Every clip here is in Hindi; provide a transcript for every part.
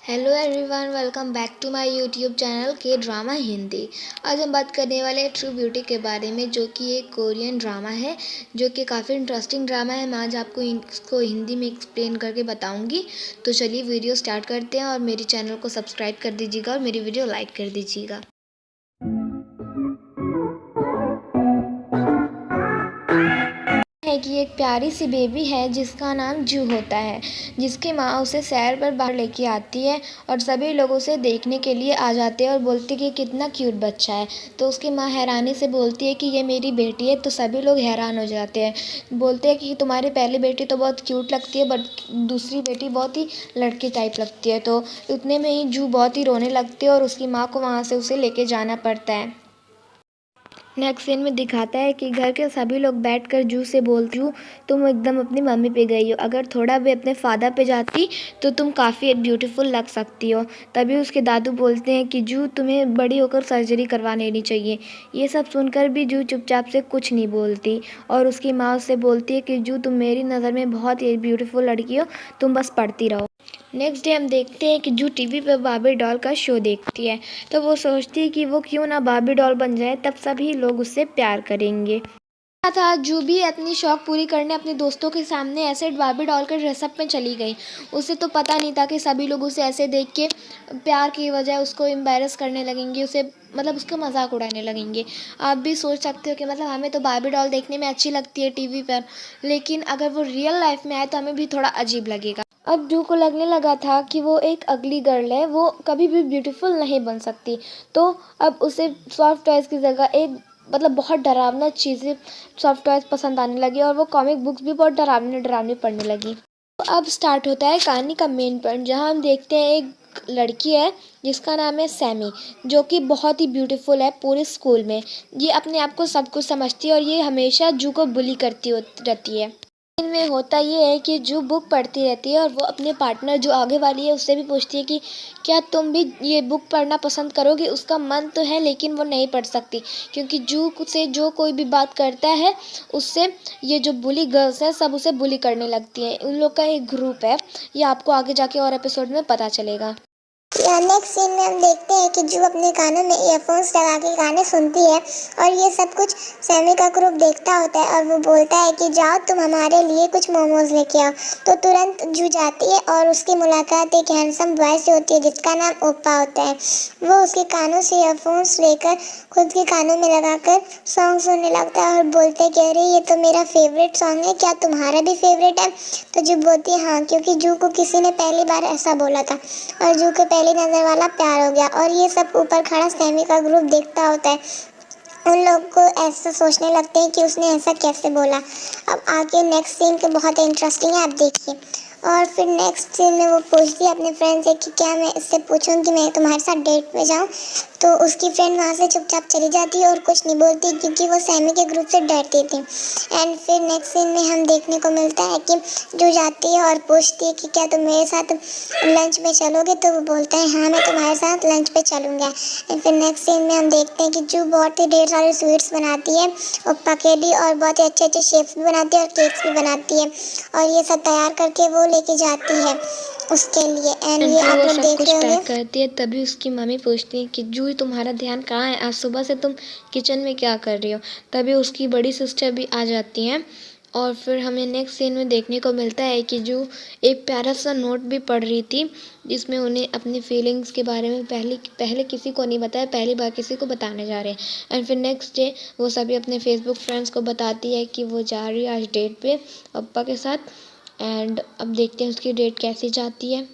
Hello everyone, welcome back to my YouTube channel K drama Hindi. आज हम बात करने वाले हैं ट्रू ब्यूटी के बारे में, जो कि एक कोरियन ड्रामा है, जो कि काफ़ी इंटरेस्टिंग ड्रामा है। मैं आज आपको इसको हिंदी में एक्सप्लेन करके बताऊंगी। तो चलिए वीडियो स्टार्ट करते हैं और मेरे चैनल को सब्सक्राइब कर दीजिएगा और मेरी वीडियो लाइक कर दीजिएगा। है कि एक प्यारी सी बेबी है जिसका नाम जू होता है, जिसकी माँ उसे सैर पर बाहर लेके आती है और सभी लोग उसे देखने के लिए आ जाते हैं और बोलती है कि कितना क्यूट बच्चा है। तो उसकी माँ हैरानी से बोलती है कि ये मेरी बेटी है। तो सभी लोग हैरान हो जाते हैं, बोलते हैं कि तुम्हारी पहली बेटी तो बहुत क्यूट लगती है, बट दूसरी बेटी बहुत ही लड़की टाइप लगती है। तो उतने में ही जू बहुत ही रोने लगती है और उसकी माँ को वहाँ से उसे लेके जाना पड़ता है। नेक्स्ट सीन में दिखाता है कि घर के सभी लोग बैठकर जू से बोलती हूँ, तुम एकदम अपनी मम्मी पे गई हो। अगर थोड़ा भी अपने फादर पे जाती तो तुम काफ़ी ब्यूटीफुल लग सकती हो। तभी उसके दादू बोलते हैं कि जू, तुम्हें बड़ी होकर सर्जरी करवा लेनी चाहिए। ये सब सुनकर भी जू चुपचाप से कुछ नहीं बोलती और उसकी माँ उससे बोलती है कि जू, तुम मेरी नज़र में बहुत ही ब्यूटीफुल लड़की हो, तुम बस पढ़ती रहो। नेक्स्ट डे हम देखते हैं कि जू टीवी पर बार्बी डॉल का शो देखती है। तो वो सोचती है कि वो क्यों ना बार्बी डॉल बन जाए, तब सभी लोग उससे प्यार करेंगे। था जू भी अपनी शौक पूरी करने अपने दोस्तों के सामने ऐसे बार्बी डॉल के ड्रेसअप में चली गई। उसे तो पता नहीं था कि सभी लोग उसे ऐसे देख के प्यार की बजाय उसको एम्बैरस करने लगेंगे, उसे मतलब उसका मजाक उड़ाने लगेंगे। आप भी सोच सकते हो कि मतलब हमें तो बार्बी डॉल देखने में अच्छी लगती है टीवी पर, लेकिन अगर वो रियल लाइफ में आए तो हमें भी थोड़ा अजीब लगेगा। अब जू को लगने लगा था कि वो एक अगली गर्ल है, वो कभी भी ब्यूटीफुल नहीं बन सकती। तो अब उसे सॉफ्ट टॉयज़ की जगह एक मतलब बहुत डरावना चीज़ें सॉफ्ट टॉयज़ पसंद आने लगी और वो कॉमिक बुक्स भी बहुत डरावनी डरावनी पढ़ने लगी। तो अब स्टार्ट होता है कहानी का मेन पॉइंट, जहाँ हम देखते हैं एक लड़की है जिसका नाम है सैमी, जो कि बहुत ही ब्यूटीफुल है पूरे स्कूल में। ये अपने आप को सब कुछ समझती है और ये हमेशा जू को बुली करती रहती है। इनमें होता ये है कि जो बुक पढ़ती रहती है और वो अपने पार्टनर जो आगे वाली है उससे भी पूछती है कि क्या तुम भी ये बुक पढ़ना पसंद करोगे। उसका मन तो है लेकिन वो नहीं पढ़ सकती, क्योंकि जू से जो कोई भी बात करता है उससे ये जो बुली गर्ल्स हैं सब उसे बुली करने लगती हैं। उन लोग का एक ग्रुप है, ये आपको आगे जाके और एपिसोड में पता चलेगा। नेक्स्ट सीन में हम देखते हैं कि जू अपने कानों में ईयरफोन्स लगा के गाने सुनती है और ये सब कुछ सैमी का ग्रुप देखता होता है और वो बोलता है कि जाओ तुम हमारे लिए कुछ मोमोज लेके आओ। तो तुरंत जू जाती है और उसकी मुलाकात एक हैंडसम बॉय से होती है जिसका नाम ओप्पा होता है। वो उसके कानों से ईयरफोन्स लेकर खुद के कानों में लगाकर सॉन्ग सुनने लगता है और बोलते हैं कि अरे ये तो मेरा फेवरेट सॉन्ग है, क्या तुम्हारा भी फेवरेट है। तो जू बोलती है हाँ, क्योंकि जू को किसी ने पहली बार ऐसा बोला था और जू के पहली नज़र वाला प्यार हो गया। और ये सब ऊपर खड़ा सैमी का ग्रुप देखता होता है। उन लोग को ऐसा सोचने लगते हैं कि उसने ऐसा कैसे बोला। अब आगे नेक्स्ट सीन के बहुत इंटरेस्टिंग है, आप देखिए। और फिर नेक्स्ट सीन में वो पूछती है अपने फ्रेंड से कि क्या मैं इससे पूछूं कि मैं तुम्हारे साथ डेट पे जाऊं। तो उसकी फ्रेंड वहाँ से चुपचाप चली जाती है और कुछ नहीं बोलती, क्योंकि वो सैमी के ग्रुप से डरती थी। एंड फिर नेक्स्ट सीन में हम देखने को मिलता है कि जो जाती है और पूछती है कि क्या तुम मेरे साथ लंच पे चलोगे। तो वो बोलता है हाँ, मैं तुम्हारे साथ लंच पे चलूँगा। एंड फिर नेक्स्ट सीन में हम देखते हैं कि जो बहुत ही ढेर सारे स्वीट्स बनाती है ओप्पा के लिए और बहुत ही अच्छे अच्छे शेप्स भी बनाती है और केक्स भी बनाती है और ये सब तैयार करके वो लेके जाती है उसके लिए। एंड ये फिर आप वो लोग सब देख कुछ रहे पैक होंगे। करती है। तभी उसकी मम्मी पूछती है कि जूही, तुम्हारा ध्यान कहाँ है, आज सुबह से तुम किचन में क्या कर रही हो। तभी उसकी बड़ी सिस्टर भी आ जाती हैं और फिर हमें नेक्स्ट सीन में देखने को मिलता है कि जू एक प्यारा सा नोट भी पढ़ रही थी, जिसमें उन्हें अपनी फीलिंग्स के बारे में पहले किसी को नहीं बताया, पहली बार किसी को बताने जा रहे हैं। एंड फिर नेक्स्ट डे वो सभी अपने फेसबुक फ्रेंड्स को बताती है कि वो जा रही है आज डेट पे पप्पा के साथ। एंड अब देखते हैं उसकी डेट कैसी जाती है।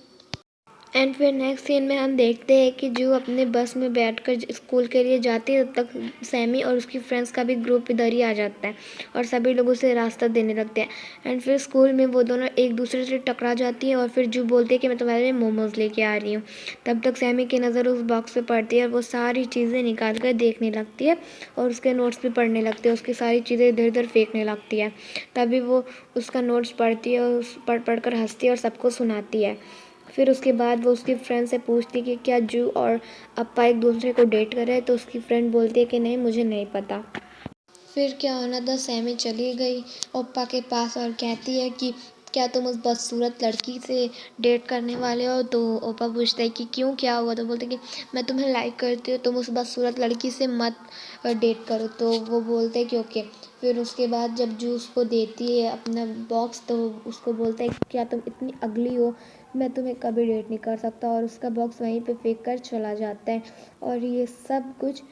एंड फिर नेक्स्ट सीन में हम देखते हैं कि जो अपने बस में बैठकर स्कूल के लिए जाती है, तब तक सैमी और उसकी फ्रेंड्स का भी ग्रुप इधर ही आ जाता है और सभी लोग उसे रास्ता देने लगते हैं। एंड फिर स्कूल में वो दोनों एक दूसरे से टकरा जाती है और फिर जो बोलती है कि मैं तुम्हारे लिए मोमोज लेके आ रही हूँ। तब तक सैमी की नज़र उस बॉक्स पे पड़ती है और वो सारी चीज़ें निकाल कर देखने लगती है और उसके नोट्स भी पढ़ने लगती है, उसकी सारी चीज़ें इधर उधर फेंकने लगती है। तभी वो उसका नोट्स पढ़ती है और पढ़ कर हंसती है और सबको सुनाती है। फिर उसके बाद वो उसकी फ्रेंड से पूछती कि क्या जू और अप्पा एक दूसरे को डेट कर रहे हैं। तो उसकी फ्रेंड बोलती है कि नहीं, मुझे नहीं पता। फिर क्या होना था, सैमी चली गई ओप्पा के पास और कहती है कि क्या तुम उस बदसूरत लड़की से डेट करने वाले हो? तो ओप्पा पूछता है कि क्यों, क्या हुआ? तो बोलते कि मैं तुम्हें लाइक करती हूँ, तुम उस बदसूरत लड़की से मत डेट करो। तो वो बोलते हैं कि ओके। फिर उसके बाद जब जू उसको देती है अपना बॉक्स, तो उसको बोलता है कि क्या तुम इतनी अगली हो, मैं तुम्हें कभी डेट नहीं कर सकता, और उसका बॉक्स वहीं पे फेंक कर चला जाता है। और ये सब कुछ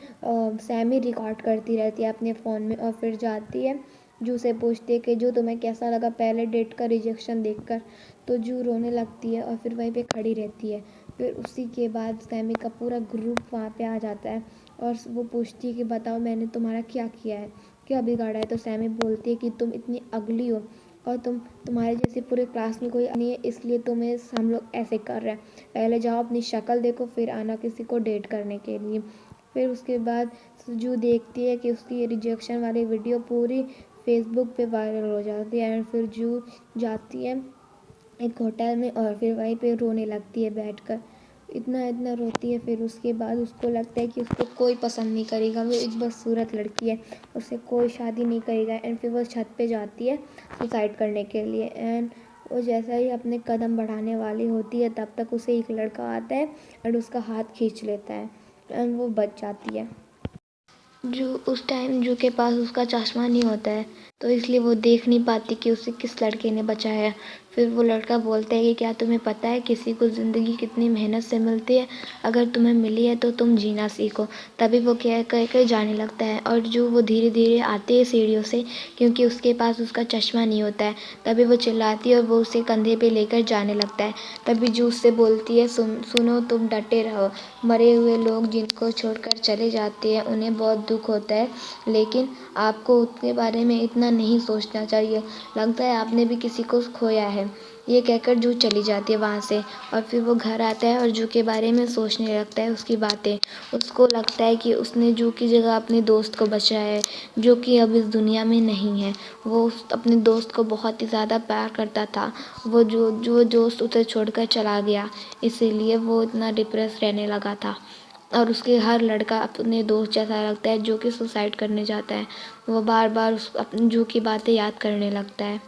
सैमी रिकॉर्ड करती रहती है अपने फ़ोन में, और फिर जाती है जू से पूछती है कि जू तुम्हें कैसा लगा पहले डेट का रिजेक्शन देखकर? तो जू रोने लगती है और फिर वहीं पे खड़ी रहती है। फिर उसी के बाद सैमी का पूरा ग्रुप वहाँ पे आ जाता है और वो पूछती है कि बताओ मैंने तुम्हारा क्या किया है, क्या बिगाड़ा है? तो सैमी बोलती है कि तुम इतनी अगली हो और तुम्हारे जैसे पूरे क्लास में कोई नहीं है, इसलिए तुम्हें हम लोग ऐसे कर रहे हैं। पहले जाओ अपनी शक्ल देखो, फिर आना किसी को डेट करने के लिए। फिर उसके बाद जू देखती है कि उसकी ये रिजेक्शन वाली वीडियो पूरी फेसबुक पे वायरल हो जाती है, एंड फिर जू जाती है एक होटल में और फिर वहीं पे रोने लगती है बैठकर। इतना इतना रोती है। फिर उसके बाद उसको लगता है कि उसको कोई पसंद नहीं करेगा, वो एक बदसूरत लड़की है, उससे कोई शादी नहीं करेगा। एंड फिर वो छत पे जाती है सुसाइड करने के लिए। एंड वो जैसा ही अपने कदम बढ़ाने वाली होती है, तब तक उसे एक लड़का आता है और उसका हाथ खींच लेता है एंड वो बच जाती है। जो उस टाइम जू के पास उसका चश्मा नहीं होता है, तो इसलिए वो देख नहीं पाती कि उसे किस लड़के ने बचाया है। फिर वो लड़का बोलता है कि क्या तुम्हें पता है किसी को ज़िंदगी कितनी मेहनत से मिलती है, अगर तुम्हें मिली है तो तुम जीना सीखो। तभी वो कह कर जाने लगता है और जो वो धीरे धीरे आती है सीढ़ियों से, क्योंकि उसके पास उसका चश्मा नहीं होता है। तभी वो चिल्लाती है और वो उसे कंधे पे लेकर जाने लगता है। तभी जू उससे बोलती है सुनो तुम डटे रहो, मरे हुए लोग जिनको छोड़कर चले जाते हैं उन्हें बहुत दुख होता है, लेकिन आपको उसके बारे में इतना नहीं सोचना चाहिए, लगता है आपने भी किसी को खोया है। ये कहकर जू चली जाती है वहाँ से और फिर वो घर आता है और जू के बारे में सोचने लगता है, उसकी बातें। उसको लगता है कि उसने जू की जगह अपने दोस्त को बचाया है, जो कि अब इस दुनिया में नहीं है। वो अपने दोस्त को बहुत ही ज़्यादा प्यार करता था, वो जो दोस्त उसे छोड़कर चला गया, इसीलिए वो इतना डिप्रेस रहने लगा था। और उसके हर लड़का अपने दोस्त जैसा लगता है जो कि सुसाइड करने जाता है। वो बार बार अपनी जू की बातें याद करने लगता है।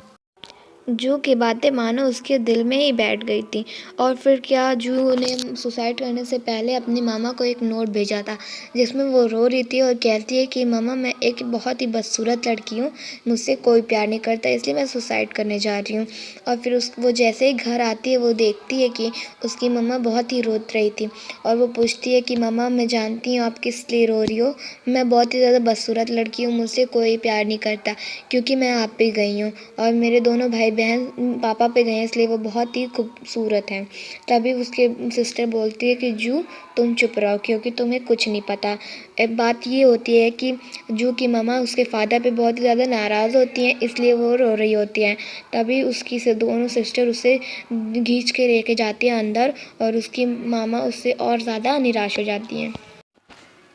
जू की बातें मानो उसके दिल में ही बैठ गई थी। और फिर क्या, जू ने सुसाइड करने से पहले अपनी मामा को एक नोट भेजा था, जिसमें वो रो रही थी और कहती है कि मामा मैं एक बहुत ही बदसूरत लड़की हूँ, मुझसे कोई प्यार नहीं करता, इसलिए मैं सुसाइड करने जा रही हूँ। और फिर वो जैसे ही घर आती है वो देखती है कि उसकी मम्मा बहुत ही रो रही थी और वो पूछती है कि मम्मा मैं जानती हूँ आप किस लिए रो रही हो, मैं बहुत ही ज़्यादा बदसूरत लड़की हूँ, मुझसे कोई प्यार नहीं करता, क्योंकि मैं आप पे गई हूँ और मेरे दोनों भाई बहन पापा पे गए हैं, इसलिए वो बहुत ही खूबसूरत हैं। तभी उसके सिस्टर बोलती है कि जू तुम चुप रहो, क्योंकि तुम्हें कुछ नहीं पता। एक बात ये होती है कि जू की मामा उसके फादर पे बहुत ही ज़्यादा नाराज़ होती हैं, इसलिए वो रो रही होती हैं। तभी उसकी से दोनों सिस्टर उसे खींच के लेके जाती हैं अंदर और उसकी मामा उससे और ज़्यादा निराश हो जाती हैं।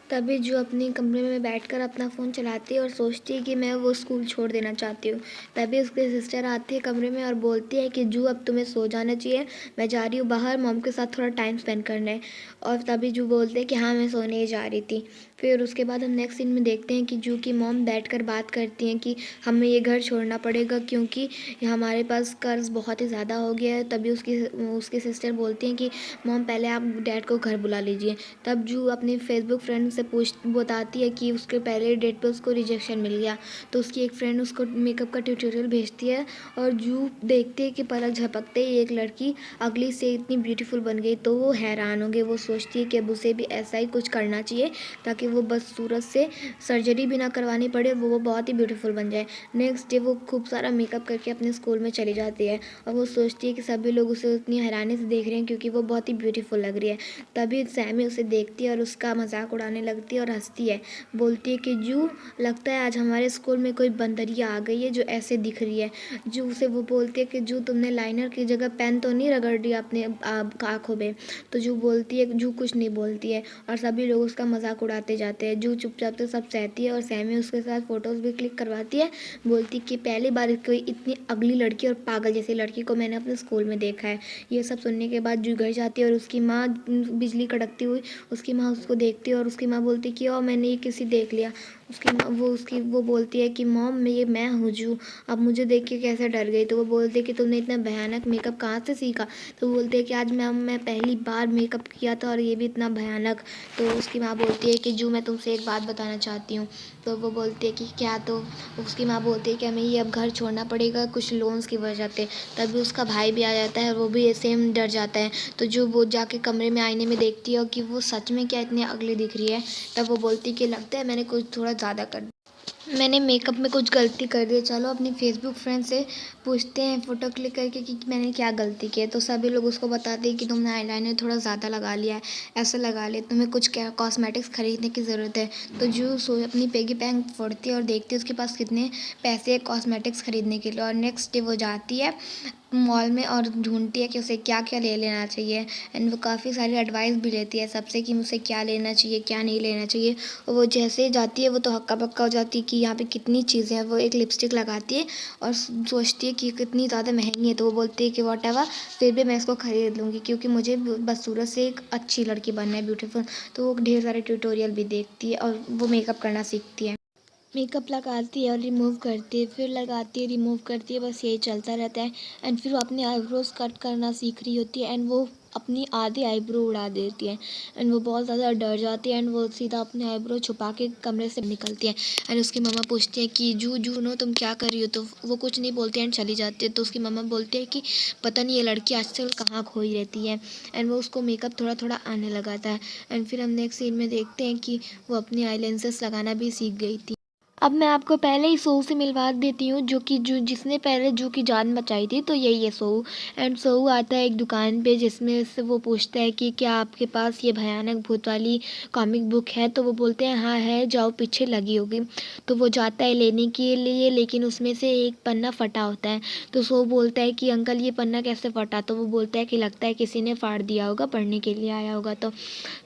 तभी जो अपने कमरे में बैठकर अपना फ़ोन चलाती है और सोचती है कि मैं वो स्कूल छोड़ देना चाहती हूँ। तभी उसकी सिस्टर आती है कमरे में और बोलती है कि जू अब तुम्हें सो जाना चाहिए, मैं जा रही हूँ बाहर मॉम के साथ थोड़ा टाइम स्पेंड करने। और तभी जू बोलते हैं कि हाँ मैं सोने ही जा रही थी। फिर उसके बाद हम नेक्स्ट सीन में देखते हैं कि जू की मॉम बैठकर बात करती हैं कि हमें ये घर छोड़ना पड़ेगा, क्योंकि हमारे पास कर्ज़ बहुत ही ज़्यादा हो गया है। तभी उसकी सिस्टर बोलती हैं कि मॉम पहले आप डैड को घर बुला लीजिए। तब जू अपने फेसबुक फ्रेंड से बताती है कि उसके पहले डेट पे उसको रिजेक्शन मिल गया। तो उसकी एक फ्रेंड उसको मेकअप का ट्यूटोरियल भेजती है और जू देखती है कि पलक झपकते ही एक लड़की अगली से इतनी ब्यूटीफुल बन गई। तो वो हैरान हो गई, वो सोचती है कि अब उसे भी ऐसा ही कुछ करना चाहिए ताकि वो बस सूरत से सर्जरी भी ना करवानी पड़े, वो बहुत ही ब्यूटीफुल बन जाए। नेक्स्ट डे वो खूब सारा मेकअप करके अपने स्कूल में चली जाती है और वो सोचती है कि सभी लोग उसे उतनी हैरानी से देख रहे हैं क्योंकि वो बहुत ही ब्यूटीफुल लग रही है। तभी सैमी उसे देखती है और उसका मजाक उड़ाने लगती है और हंसती है, बोलती है कि जू लगता है आज हमारे स्कूल में कोई बंदरिया आ गई है जो ऐसे दिख रही है। जू से वो बोलती है कि जू तुमने लाइनर की जगह पेन तो नहीं रगड़ दिया अपने आँखों में? तो जू बोलती है, जू कुछ नहीं बोलती है और सभी लोग उसका मजाक उड़ाते जाते हैं। जू चुपचाप तो सब सहती है और सैमी उसके साथ फ़ोटोज़ भी क्लिक करवाती है, बोलती कि पहली बार कोई इतनी अगली लड़की और पागल जैसी लड़की को मैंने अपने स्कूल में देखा है। ये सब सुनने के बाद जू घर जाती है और उसकी माँ बिजली कड़कती हुई उसकी माँ उसको देखती है और उसकी माँ बोलती कि ओ मैंने ये किसी देख लिया। वो बोलती है कि मॉम ये मैं हूँ जू, अब मुझे देख के कैसे डर गई। तो वो बोलती है कि तुमने इतना भयानक मेकअप कहाँ से सीखा। तो वो बोलते हैं कि आज मैं पहली बार मेकअप किया था और ये भी इतना भयानक। तो उसकी माँ बोलती है कि जू मैं तुमसे एक बात बताना चाहती हूँ। तो वो बोलती है कि क्या। तो उसकी माँ बोलती है कि हमें ये अब घर छोड़ना पड़ेगा कुछ लोन्स की वजह से। तभी उसका भाई भी आ जाता है और वो भी सेम डर जाता है। तो जो वो जाके कमरे में आईने में देखती है कि वो सच में क्या इतनी अगली दिख रही है। तब वो बोलती है कि लगता है मैंने कुछ थोड़ा ज़्यादा कर मैंने मेकअप में कुछ गलती कर दी है। चलो अपनी फेसबुक फ्रेंड से पूछते हैं फ़ोटो क्लिक करके कि मैंने क्या गलती की है। तो सभी लोग उसको बताते हैं कि तुमने आईलाइनर थोड़ा ज़्यादा लगा लिया है, ऐसा लगा लिया, तुम्हें कुछ क्या कॉस्मेटिक्स खरीदने की ज़रूरत है। तो जो अपनी पेगी बैंक फोड़ती है और देखती है उसके पास कितने पैसे है कॉस्मेटिक्स खरीदने के लिए। और नेक्स्ट डे वो जाती है मॉल में और ढूंढती है कि उसे क्या क्या ले लेना चाहिए। एंड वो काफ़ी सारी एडवाइस भी लेती है सबसे कि मुझे क्या लेना चाहिए क्या नहीं लेना चाहिए। और वो जैसे ही जाती है वो तो हक्का बक्का हो जाती है कि यहाँ पे कितनी चीज़ें हैं। वो एक लिपस्टिक लगाती है और सोचती है कि कितनी ज़्यादा महंगी है। तो वो बोलती है कि वॉट एवर, फिर भी मैं इसको खरीद लूँगी क्योंकि मुझे बस सूरत से एक अच्छी लड़की बनना है, ब्यूटीफुल। तो वो ढेर सारे ट्यूटोरियल भी देखती है और वो मेकअप करना सीखती है। मेकअप लगाती है और रिमूव करती है, फिर लगाती है रिमूव करती है, बस यही चलता रहता है। एंड फिर वो अपनी आईब्रोज कट करना सीख रही होती है एंड वो अपनी आधी आईब्रो उड़ा देती है। एंड वो बहुत ज़्यादा डर जाती है एंड वो सीधा अपनी आईब्रो छुपा के कमरे से निकलती है। एंड उसकी मम्मा पूछती है कि जू जू नो तुम क्या कर रही हो। तो वो कुछ नहीं बोलती एंड चली जाती है। तो उसकी मम्मा बोलती है कि पता नहीं ये लड़की आजकल कहाँ खोई रहती है। एंड वो उसको मेकअप थोड़ा थोड़ा आने लगाता है। एंड फिर हम नेक्स्ट सीन में देखते हैं कि वो अपनी आई लेंसेस लगाना भी सीख गई थी। अब मैं आपको पहले ही सोहू से मिलवा देती हूँ जो जिसने पहले जू की जान बचाई थी। तो यही है सोहू। एंड सोहू आता है एक दुकान पे जिसमें से वो पूछता है कि क्या आपके पास ये भयानक भूत वाली कॉमिक बुक है। तो वो बोलते हैं हाँ है, जाओ पीछे लगी होगी। तो वो जाता है लेने के लिए लेकिन उसमें से एक पन्ना फटा होता है। तो सोहू बोलता है कि अंकल ये पन्ना कैसे फटा। तो वो बोलता है कि लगता है किसी ने फाड़ दिया होगा, पढ़ने के लिए आया होगा।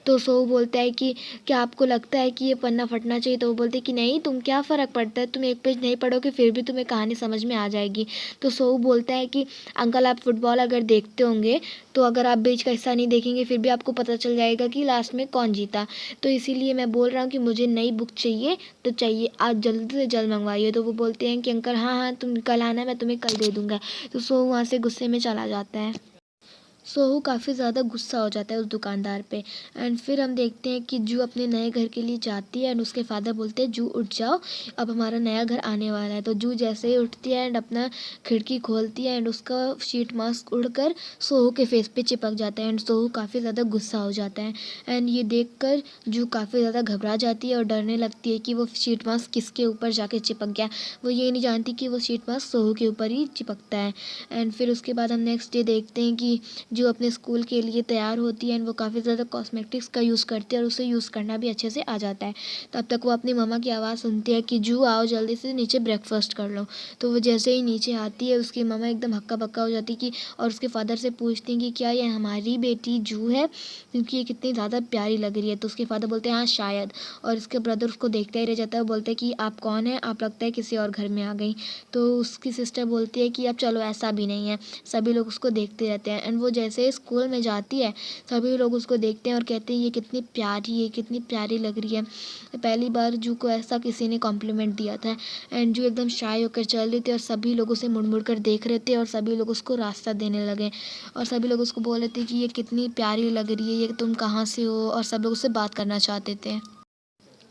तो सोहू बोलता है कि क्या आपको लगता है कि ये पन्ना फटना चाहिए। तो वो बोलते हैं कि नहीं, तुम क्या फ़र्क पड़ता है, तुम एक पेज नहीं पढ़ोगे फिर भी तुम्हें कहानी समझ में आ जाएगी। तो सोहू बोलता है कि अंकल आप फुटबॉल अगर देखते होंगे तो अगर आप बीच का हिस्सा नहीं देखेंगे फिर भी आपको पता चल जाएगा कि लास्ट में कौन जीता। तो इसीलिए मैं बोल रहा हूँ कि मुझे नई बुक चाहिए तो चाहिए, आज जल्द से जल्द मंगवाइए। तो वो बोलते हैं कि अंकल हाँ हाँ तुम कल आना, मैं तुम्हें कल दे दूँगा। तो सोहू वहाँ से गुस्से में चला जाता है। सोहू काफ़ी ज़्यादा गुस्सा हो जाता है उस दुकानदार पे। एंड फिर हम देखते हैं कि जू अपने नए घर के लिए जाती है एंड उसके फादर बोलते हैं जू उठ जाओ, अब हमारा नया घर आने वाला है। तो जू जैसे ही उठती है एंड अपना खिड़की खोलती है एंड उसका शीट मास्क उड़कर सोहू के फेस पे चिपक जाता है एंड सोहू काफ़ी ज़्यादा गुस्सा हो जाता है। एंड ये देखकर जू काफ़ी ज़्यादा घबरा जाती है और डरने लगती है कि वो शीट मास्क किसके ऊपर जाके चिपक गया। वो ये नहीं जानती कि वो शीट मास्क सोहू के ऊपर ही चिपकता है। एंड फिर उसके बाद हम नेक्स्ट डे देखते हैं कि जो अपने स्कूल के लिए तैयार होती है एंड वो काफ़ी ज़्यादा कॉस्मेटिक्स का यूज़ करती है और उसे यूज़ करना भी अच्छे से आ जाता है। तब तक वो अपनी मम्मा की आवाज़ सुनती है कि जू आओ जल्दी से नीचे ब्रेकफास्ट कर लो। तो वो जैसे ही नीचे आती है उसकी मम्मा एकदम हक्का बक्का हो जाती कि और उसके फादर से पूछती हैं कि क्या ये हमारी बेटी जू है, क्योंकि ये कितनी ज़्यादा प्यारी लग रही है। तो उसके फादर बोलते हैं हाँ शायद। और उसके ब्रदर उसको देखता ही रह जाता है, वो बोलते हैं कि आप कौन है, आप लगता है किसी और घर में आ गई। तो उसकी सिस्टर बोलती है कि अब चलो ऐसा भी नहीं है। सभी लोग उसको देखते रहते हैं एंड वो जैसे स्कूल में जाती है सभी लोग उसको देखते हैं और कहते हैं ये कितनी प्यारी लग रही है। पहली बार जू को ऐसा किसी ने कॉम्प्लीमेंट दिया था। एंड जू एकदम शाय होकर चल रही थी और सभी लोग उसे मुड़ मुड़ कर देख रहे थे और सभी लोग उसको रास्ता देने लगे और सभी लोग उसको बोल रहे थे कि ये कितनी प्यारी लग रही है, ये तुम कहाँ से हो, और सब लोग उससे बात करना चाहते थे।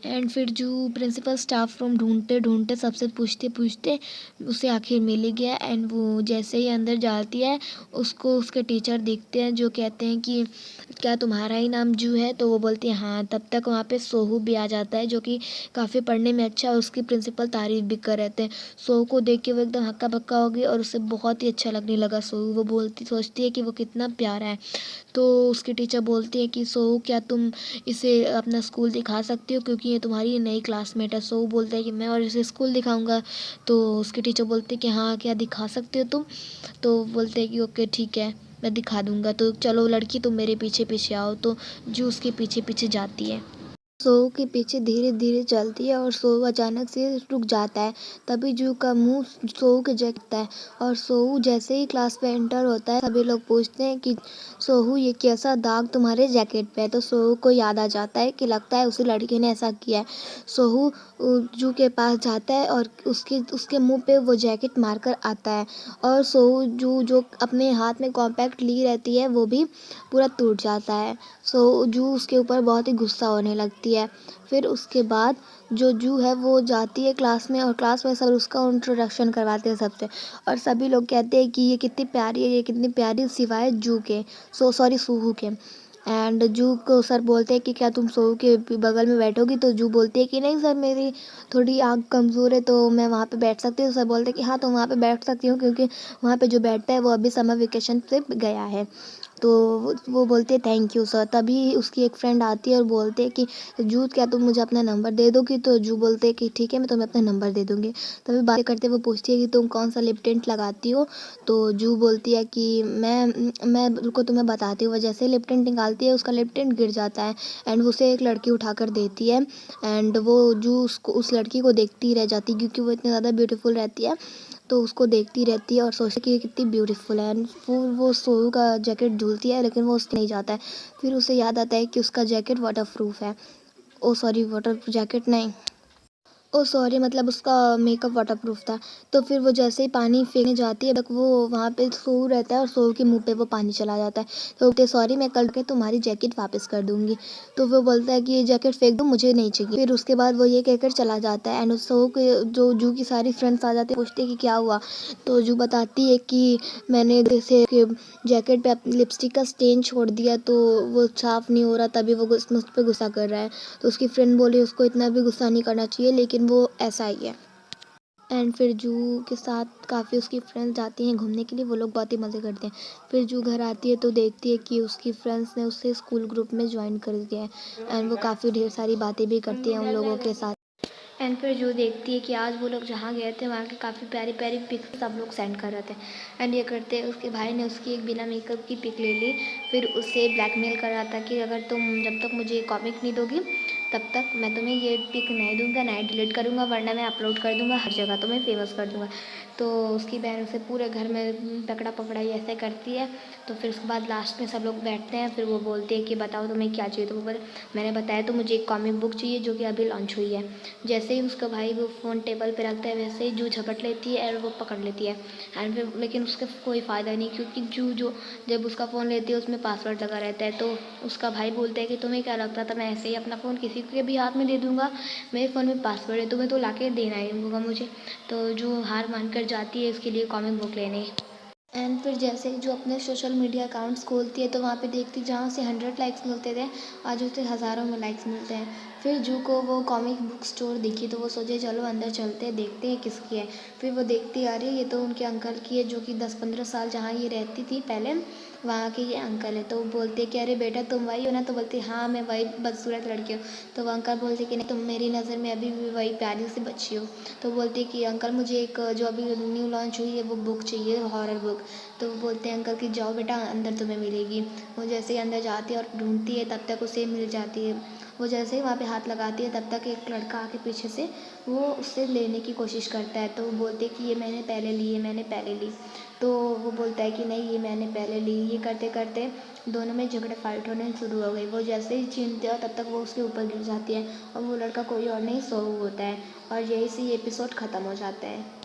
एंड फिर जो प्रिंसिपल स्टाफ रूम ढूंढते ढूंढते सबसे पूछते पूछते उसे आखिर मिल ही गया। एंड वो जैसे ही अंदर जाती है उसको उसके टीचर दिखते हैं जो कहते हैं कि क्या तुम्हारा ही नाम जू है। तो वो बोलती है हाँ। तब तक वहाँ पे सोहू भी आ जाता है जो कि काफ़ी पढ़ने में अच्छा है, उसकी प्रिंसिपल तारीफ भी कर रहते हैं। सोहू को देख के वो एकदम हक्का बक्का हो गई और उसे बहुत ही अच्छा लगने लगा सोहू। वो सोचती है कि वो कितना प्यारा है। तो उसकी टीचर बोलती है कि सोहू क्या तुम इसे अपना स्कूल दिखा सकती हो क्योंकि ये तुम्हारी नई क्लासमेट है। सोहू बोलता है कि मैं और इसे स्कूल दिखाऊंगा। तो उसकी टीचर बोलती है कि हाँ क्या दिखा सकते हो तुम। तो बोलते हैं कि ओके ठीक है मैं दिखा दूंगा। तो चलो लड़की तुम मेरे पीछे पीछे आओ। तो जो उसके पीछे पीछे जाती है। सोहू के पीछे धीरे धीरे चलती है और सोहू अचानक से रुक जाता है। तभी जू का मुंह सोहू के जगता है और सोहू जैसे ही क्लास में एंटर होता है सभी लोग पूछते हैं कि सोहू ये कैसा दाग तुम्हारे जैकेट पे है। तो सोहू को याद आ जाता है कि लगता है उसी लड़की ने ऐसा किया है। सोहू जू के पास जाता है और उसके मुंह पे वो जैकेट मारकर आता है और सोहू जू जो अपने हाथ में कॉम्पैक्ट ली रहती है वो भी पूरा टूट जाता है। जू उसके ऊपर बहुत ही गुस्सा होने लगती है। फिर उसके बाद जो जू है वो जाती है क्लास में और क्लास में सब उसका इंट्रोडक्शन करवाते हैं सबसे और सभी लोग कहते हैं कि ये कितनी प्यारी है, ये कितनी प्यारी सिवाय जू के सोहू के। एंड जू को सर बोलते हैं कि क्या तुम सोहू के बगल में बैठोगी। तो जू बोलती है कि नहीं सर, मेरी थोड़ी आँख कमज़ोर है तो मैं वहाँ पे बैठ सकती हूँ। सर बोलते हैं कि हाँ तुम वहाँ पे बैठ सकती हो क्योंकि वहाँ पे जो बैठता है वो अभी समर वेकेशन पे गया है। तो वो बोलते हैं थैंक यू सर। तभी उसकी एक फ्रेंड आती है और बोलते हैं कि जू क्या तुम मुझे अपना नंबर दे दोगी। तो जू बोलते हैं कि ठीक है मैं तुम्हें अपना नंबर दे दूँगी। तभी बातें करते वो पूछती है कि तुम कौन सा लिप टिंट लगाती हो। तो जू बोलती है कि मैं रुको तुम्हें बताती हूँ। वो जैसे लिप टिंट निकालती है उसका लिप टिंट गिर जाता है एंड उसे एक लड़की उठाकर देती है एंड वो जू उस लड़की को देखती ही रह जाती है क्योंकि वो इतनी ज़्यादा ब्यूटीफुल रहती है। तो उसको देखती रहती है और सोचती है कि ये कितनी ब्यूटीफुल है। एंड वो सोहू का जैकेट झूलती है लेकिन वो उससे नहीं जाता है। फिर उसे याद आता है कि उसका जैकेट वाटर प्रूफ है। ओ सॉरी, वाटर जैकेट नहीं, ओह सॉरी, मतलब उसका मेकअप वाटरप्रूफ था। तो फिर वो जैसे ही पानी फेंकने जाती है तक वो वहाँ पे सोहू रहता है और सोहू के मुंह पे वो पानी चला जाता है। तो बोलते सॉरी, मैं कल के तुम्हारी जैकेट वापस कर दूंगी। तो वो बोलता है कि ये जैकेट फेंक दो, मुझे नहीं चाहिए। फिर उसके बाद वो ये कहकर चला जाता है एंड सोहू के जो जू की सारी फ्रेंड्स आ जाते हैं, पूछते हैं कि क्या हुआ। तो जू बताती है कि मैंने जैसे जैकेट पे लिपस्टिक का स्टेन छोड़ दिया तो वो साफ नहीं हो रहा, तभी वो मुझ पर गुस्सा कर रहा है। तो उसकी फ्रेंड बोली उसको इतना भी गुस्सा नहीं करना चाहिए, लेकिन वो ऐसा ही है। एंड फिर जू के साथ काफ़ी उसकी फ्रेंड्स जाती हैं घूमने के लिए, वो लोग बहुत ही मज़े करते हैं। फिर जू घर आती है तो देखती है कि उसकी फ्रेंड्स ने उसे स्कूल ग्रुप में ज्वाइन कर दिया है एंड वो काफ़ी ढेर सारी बातें भी करती हैं उन लोगों के साथ। एंड फिर जो देखती है कि आज वो लोग जहाँ गए थे वहाँ की काफ़ी प्यारी प्यारी पिक सब लोग सेंड कर रहे थे एंड ये करते उसके भाई ने उसकी एक बिना मेकअप की पिक ले ली। फिर उसे ब्लैकमेल कर रहा था कि अगर तुम जब तक मुझे कॉमिक नहीं दोगी तब तक मैं तुम्हें ये पिक नहीं दूंगा, नहीं डिलीट करूँगा, वरना मैं अपलोड कर दूंगा हर जगह, तुम्हें फेमस कर दूंगा। तो उसकी बहन उसे पूरे घर में पकड़ा पकड़ाई ऐसे करती है। तो फिर उसके बाद लास्ट में सब लोग बैठते हैं, फिर वो बोलती है कि बताओ तुम्हें क्या चाहिए। तो वो मैंने बताया तो मुझे एक कॉमिक बुक चाहिए जो कि अभी लॉन्च हुई है। जैसे ही उसका भाई वो फ़ोन टेबल पे रखता है वैसे ही जू झपट लेती है और वो पकड़ लेती है एंड फिर लेकिन उसका कोई फ़ायदा नहीं क्योंकि जू जो जब उसका फ़ोन लेती है उसमें पासवर्ड लगा रहता है। तो उसका भाई बोलता है कि तुम्हें क्या लगता था मैं ऐसे ही अपना फ़ोन किसी के भी हाथ में दे दूँगा, मेरे फ़ोन में पासवर्ड है, तुम्हें तो लाके देना ही होगा मुझे। तो जो हार मानकर जाती है उसके लिए कॉमिक बुक लेने। एंड फिर जैसे ही जो अपने सोशल मीडिया अकाउंट्स खोलती है तो वहाँ पे देखती जहाँ से 100 लाइक्स मिलते थे आज उसे हज़ारों में लाइक्स मिलते हैं। फिर जू को वो कॉमिक बुक स्टोर दिखी तो वो सोचे चलो अंदर चलते हैं देखते हैं किसकी है। फिर वो देखती आ रही है ये तो उनके अंकल की है जो कि 10-15 साल जहाँ ये रहती थी पहले वहाँ के ये अंकल है। तो वो बोलते कि अरे बेटा तुम वही हो ना। तो बोलती हाँ मैं वही बदसूरत लड़की हूँ। तो वो अंकल बोलते कि नहीं तुम मेरी नज़र में अभी भी वही प्यारी सी बच्ची हो। तो बोलती कि अंकल मुझे एक जो अभी न्यू लॉन्च हुई है वो बुक चाहिए, हॉरर बुक। तो वो बोलते हैं अंकल कि जाओ बेटा अंदर तुम्हें मिलेगी। वो जैसे ही अंदर जाती है और ढूंढती है तब तक उसे मिल जाती है। वो जैसे ही वहाँ पे हाथ लगाती है तब तक एक लड़का आके पीछे से वो उससे लेने की कोशिश करता है। तो वो बोलते हैं कि ये मैंने पहले ली, ये मैंने पहले ली। तो वो बोलता है कि नहीं ये मैंने पहले ली। ये करते करते दोनों में झगड़े फाइट होने शुरू हो गई। वो जैसे ही छीनते हो तब तक वो उसके ऊपर गिर जाती है और वो लड़का कोई और नहीं सोहू होता है और यही से ये एपिसोड ख़त्म हो जाता है।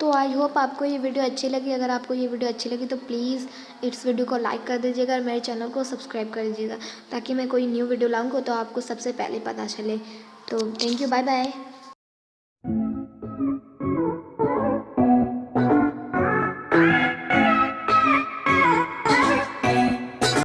तो आई होप आपको ये वीडियो अच्छी लगी। अगर आपको ये वीडियो अच्छी लगी तो प्लीज़ इस वीडियो को लाइक कर दीजिएगा और मेरे चैनल को सब्सक्राइब कर दीजिएगा ताकि मैं कोई न्यू वीडियो लाऊंगा तो आपको सबसे पहले पता चले। तो थैंक यू, बाय बाय।